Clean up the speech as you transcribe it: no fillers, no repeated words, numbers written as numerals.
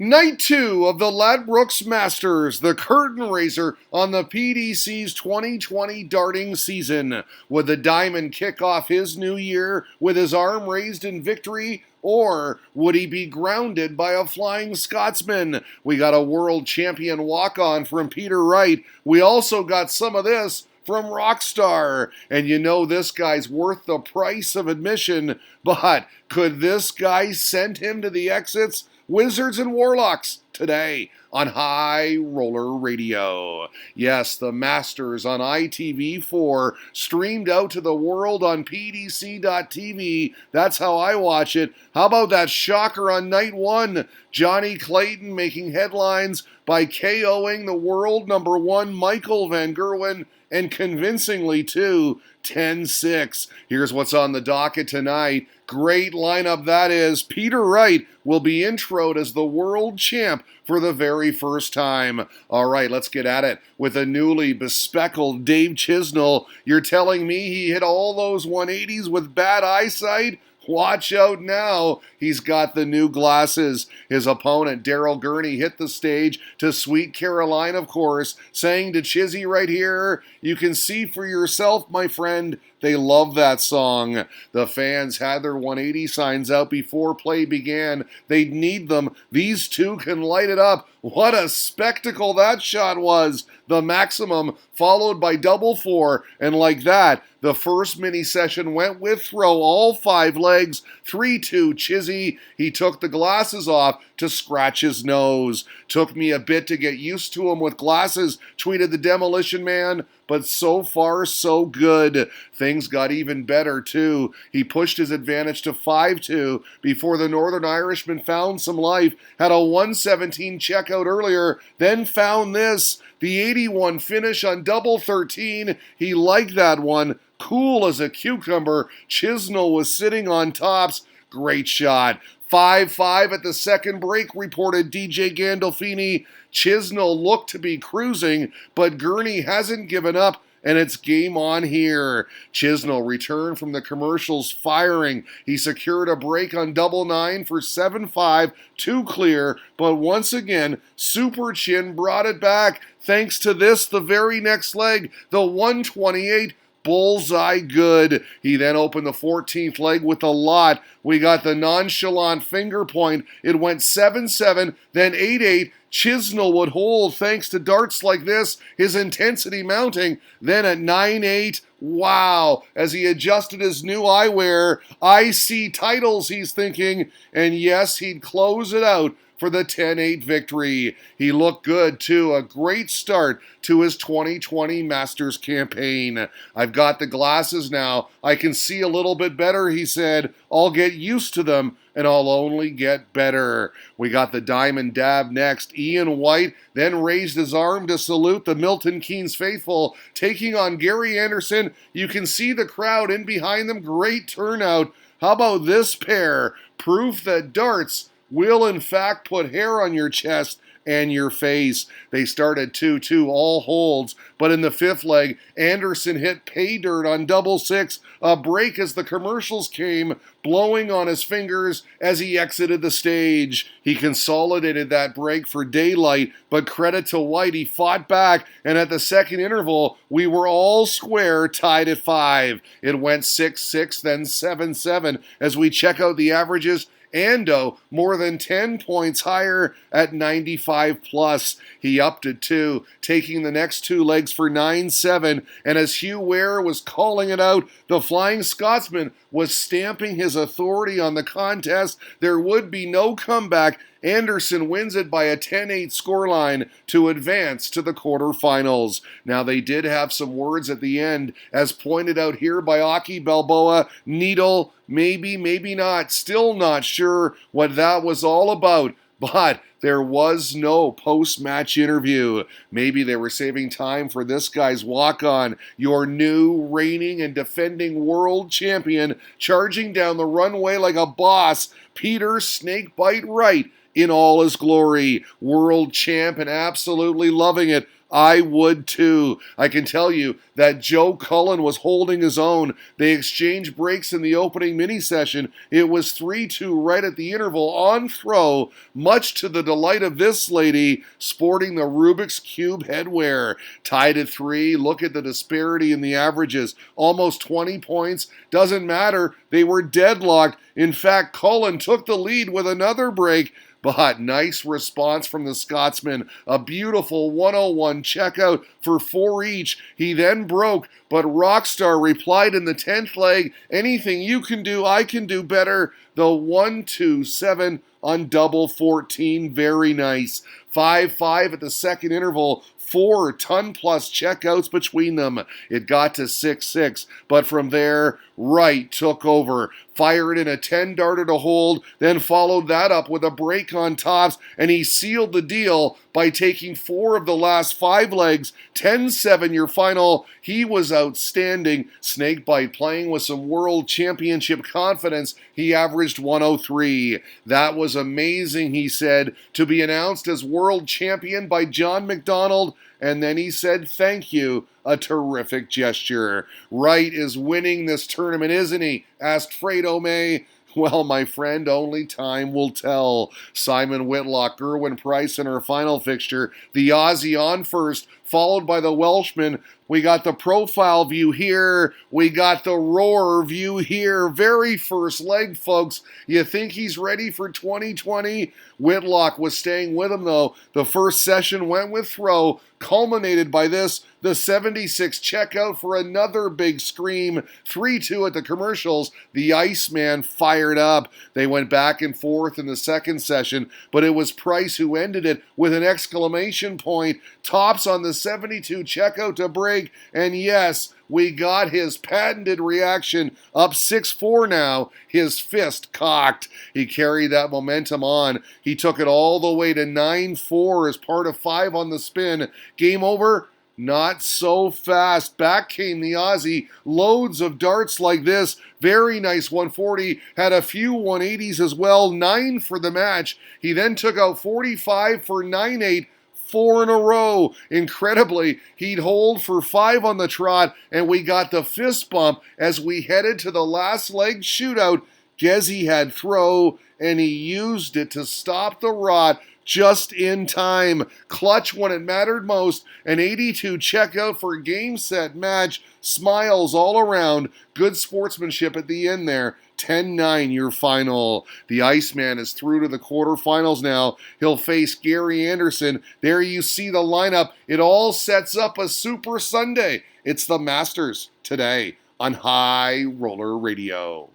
Night 2 of the Ladbrokes Masters, the curtain raiser on the PDC's 2020 darting season. Would the Diamond kick off his new year with his arm raised in victory, or would he be grounded by a flying Scotsman? We got a world champion walk-on from Peter Wright. We also got some of this from Rockstar. And you know this guy's worth the price of admission, but could this guy send him to the exits? Wizards and Warlocks today on High Roller Radio. Yes, the Masters on ITV4 streamed out to the world on PDC.TV. That's how I watch it. How about that shocker on night 1? Johnny Clayton making headlines by KOing the world number 1 Michael Van Gerwen, and convincingly too, 10-6. Here's what's on the docket tonight. Great lineup that is. Peter Wright will be introed as the world champ for the very first time. All right, let's get at it with a newly bespectacled Dave Chisnell. You're telling me he hit all those 180s with bad eyesight? Watch out now. He's got the new glasses. His opponent, Gurney, hit the stage to Sweet Caroline, of course, saying to Chizzy right here, "You can see for yourself, my friend." They love that song. The fans had their 180 signs out before play began. They'd need them. These two can light it up. What a spectacle that shot was. The maximum followed by double four. And like that, the first mini session went with throw, all 5 legs, 3-2 Chizzy. He took the glasses off to scratch his nose. Took me a bit to get used to him with glasses, tweeted the Demolition Man, but so far so good. Things got even better too. He pushed his advantage to 5-2 before the Northern Irishman found some life, had a 117 checkout earlier, then found this, the 81 finish on double 13. He liked that one. Cool as a cucumber. Chisnell was sitting on tops. Great shot. 5-5 at the second break, reported DJ Gandolfini. Chisnell looked to be cruising, but Gurney hasn't given up, and it's game on here. Chisnell returned from the commercials firing. He secured a break on double 9 for 7-5, 2 clear, but once again, Super Chin brought it back thanks to this, the very next leg, the 128 bullseye good. He then opened the 14th leg with a lot. We got the nonchalant finger point. It went 7-7, then 8-8. Chisnell would hold thanks to darts like this, his intensity mounting. Then at 9-8, wow, as he adjusted his new eyewear, I see titles, he's thinking, and yes, he'd close it out for the 10-8 victory. He looked good, too. A great start to his 2020 Masters campaign. "I've got the glasses now. I can see a little bit better," he said. "I'll get used to them, and I'll only get better." We got the Diamond Dab next. Ian White then raised his arm to salute the Milton Keynes faithful, taking on Gary Anderson. You can see the crowd in behind them. Great turnout. How about this pair? Proof that darts will in fact put hair on your chest and your face. They started 2-2 all holds, but in the 5th leg, Anderson hit pay dirt on double 6, a break as the commercials came, blowing on his fingers as he exited the stage. He consolidated that break for daylight, but credit to White, he fought back, and at the second interval, we were all square, tied at 5. It went 6-6, then 7-7. As we check out the averages, Ando more than 10 points higher at 95 plus. He upped it too, taking the next 2 legs for 9-7, and as Hugh Ware was calling it out, the Flying Scotsman was stamping his authority on the contest. There would be no comeback. Anderson wins it by a 10-8 scoreline to advance to the quarterfinals. Now, they did have some words at the end, as pointed out here by Aki Balboa. Needle, maybe, maybe not. Still not sure what that was all about. But there was no post-match interview. Maybe they were saving time for this guy's walk-on, your new reigning and defending world champion, charging down the runway like a boss, Peter Snakebite Wright in all his glory. World champ and absolutely loving it. I would too. I can tell you that Joe Cullen was holding his own. They exchanged breaks in the opening mini session. It was 3-2 right at the interval on throw, much to the delight of this lady sporting the Rubik's Cube headwear. Tied at 3. Look at the disparity in the averages. Almost 20 points. Doesn't matter. They were deadlocked. In fact, Cullen took the lead with another break. But nice response from the Scotsman. A beautiful 101 checkout for 4 each. He then broke, but Rockstar replied in the 10th leg, anything you can do, I can do better. The 1-2-7 on double 14. Very nice. 5-5 at the second interval. 4 ton-plus checkouts between them. It got to 6-6, but from there, Wright took over, fired in a 10-darter to hold, then followed that up with a break on tops, and he sealed the deal by taking 4 of the last 5 legs. 10-7 your final. He was outstanding. Snakebite playing with some world championship confidence. He averaged 103. That was amazing, he said, to be announced as world champion by John McDonald. And then he said, thank you. A terrific gesture. Wright is winning this tournament, isn't he? Asked Fredo May. Well, my friend, only time will tell. Simon Whitlock, Pryce in our final fixture. The Aussie on first, followed by the Welshman. We got the profile view here. We got the roar view here. Very first leg, folks. You think he's ready for 2020? Whitlock was staying with him, though. The first session went with throw, culminated by this, the 76 checkout for another big scream. 3-2 at the commercials. The Iceman fired up. They went back and forth in the second session, but it was Pryce who ended it with an exclamation point. Tops on the 72 checkout to break. And yes, we got his patented reaction. Up 6-4 now, his fist cocked. He carried that momentum on. He took it all the way to 9-4 as part of 5 on the spin. Game over? Not so fast. Back came the Aussie. Loads of darts like this. Very nice 140. Had a few 180s as well. 9 for the match. He then took out 45 for 9-8. 4 in a row. Incredibly, he'd hold for 5 on the trot, and we got the fist bump as we headed to the last leg shootout. Chizzy had throw, and he used it to stop the rot just in time. Clutch when it mattered most. An 82 checkout for a game, set, match. Smiles all around. Good sportsmanship at the end there. 10-9 your final. The Iceman is through to the quarterfinals now. He'll face Gary Anderson. There you see the lineup. It all sets up a Super Sunday. It's the Masters today on High Roller Radio.